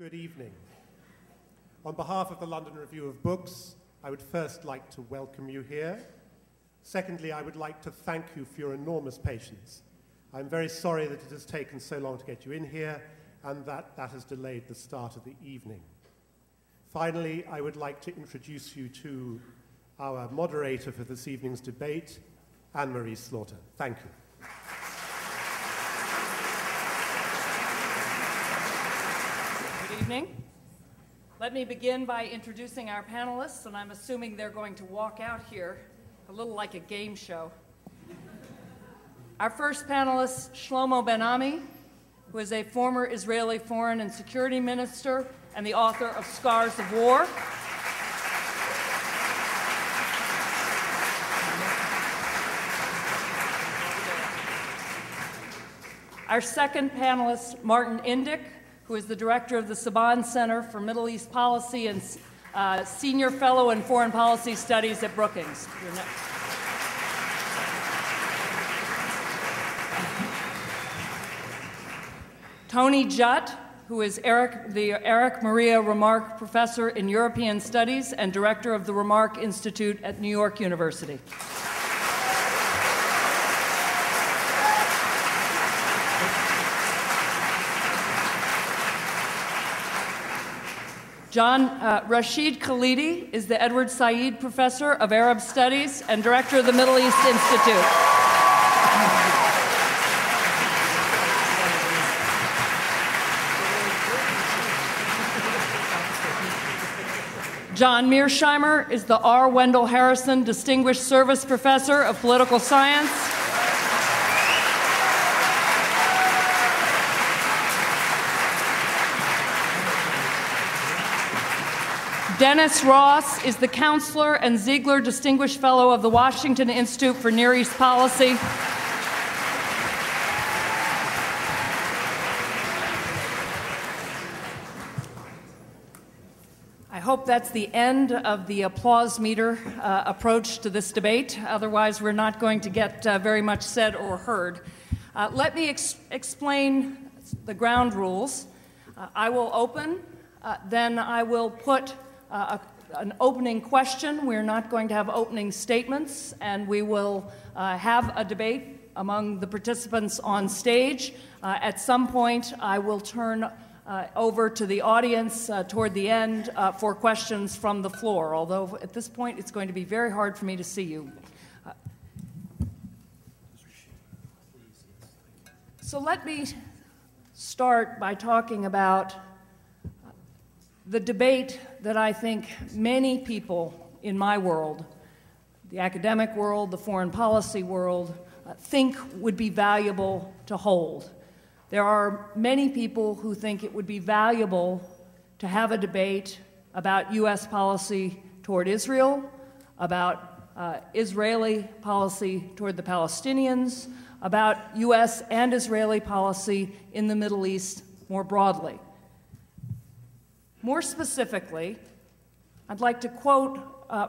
Good evening. On behalf of the London Review of Books, I would first like to welcome you here. Secondly, I would like to thank you for your enormous patience. I'm very sorry that it has taken so long to get you in here and that has delayed the start of the evening. Finally, I would like to introduce you to our moderator for this evening's debate, Anne-Marie Slaughter. Thank you. Good evening. Let me begin by introducing our panelists, and I'm assuming they're going to walk out here a little like a game show. Our first panelist, Shlomo Ben-Ami, who is a former Israeli foreign and security minister and the author of Scars of War. Our second panelist, Martin Indyk, who is the director of the Saban Center for Middle East Policy and senior fellow in foreign policy studies at Brookings. You're next. Tony Judt, who is the Eric Maria Remarque Professor in European Studies and director of the Remarque Institute at New York University. Rashid Khalidi is the Edward Said Professor of Arab Studies and Director of the Middle East Institute. John Mearsheimer is the R. Wendell Harrison Distinguished Service Professor of Political Science. Dennis Ross is the Counselor and Ziegler Distinguished Fellow of the Washington Institute for Near East Policy. I hope that's the end of the applause meter approach to this debate. Otherwise, we're not going to get very much said or heard. Let me explain the ground rules. I will open, then I will put an opening question. We're not going to have opening statements, and we will have a debate among the participants on stage. At some point, I will turn over to the audience toward the end for questions from the floor, although at this point it's going to be very hard for me to see you. So let me start by talking about the debate that I think many people in my world, the academic world, the foreign policy world, think would be valuable to hold. There are many people who think it would be valuable to have a debate about U.S. policy toward Israel, about Israeli policy toward the Palestinians, about U.S. and Israeli policy in the Middle East more broadly. More specifically, I'd like to quote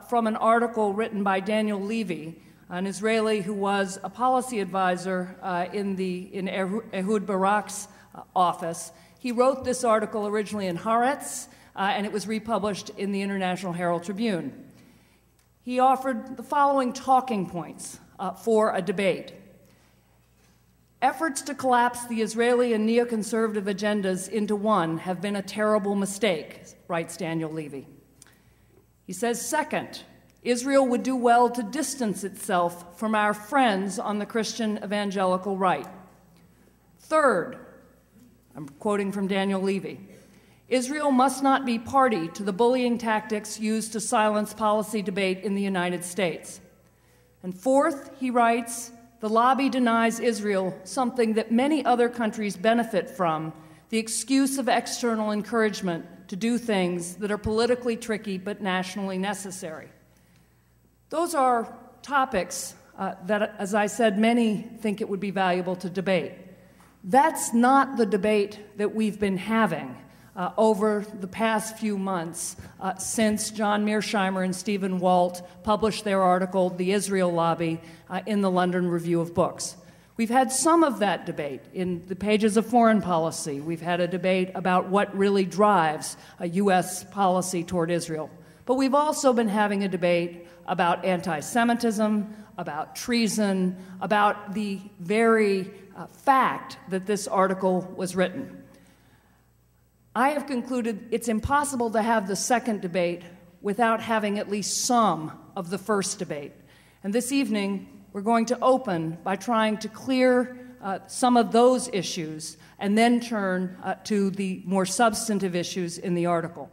from an article written by Daniel Levy, an Israeli who was a policy advisor in Ehud Barak's office. He wrote this article originally in Haaretz, and it was republished in the International Herald Tribune. He offered the following talking points for a debate. Efforts to collapse the Israeli and neoconservative agendas into one have been a terrible mistake, writes Daniel Levy. He says, second, Israel would do well to distance itself from our friends on the Christian evangelical right. Third, I'm quoting from Daniel Levy, Israel must not be party to the bullying tactics used to silence policy debate in the United States. And fourth, he writes, the lobby denies Israel something that many other countries benefit from, the excuse of external encouragement to do things that are politically tricky but nationally necessary. Those are topics that, as I said, many think it would be valuable to debate. That's not the debate that we've been having over the past few months since John Mearsheimer and Stephen Walt published their article, The Israel Lobby, in the London Review of Books. We've had some of that debate in the pages of foreign policy. We've had a debate about what really drives a U.S. policy toward Israel. But we've also been having a debate about anti-Semitism, about treason, about the very fact that this article was written. I have concluded it's impossible to have the second debate without having at least some of the first debate. And this evening, we're going to open by trying to clear some of those issues and then turn to the more substantive issues in the article.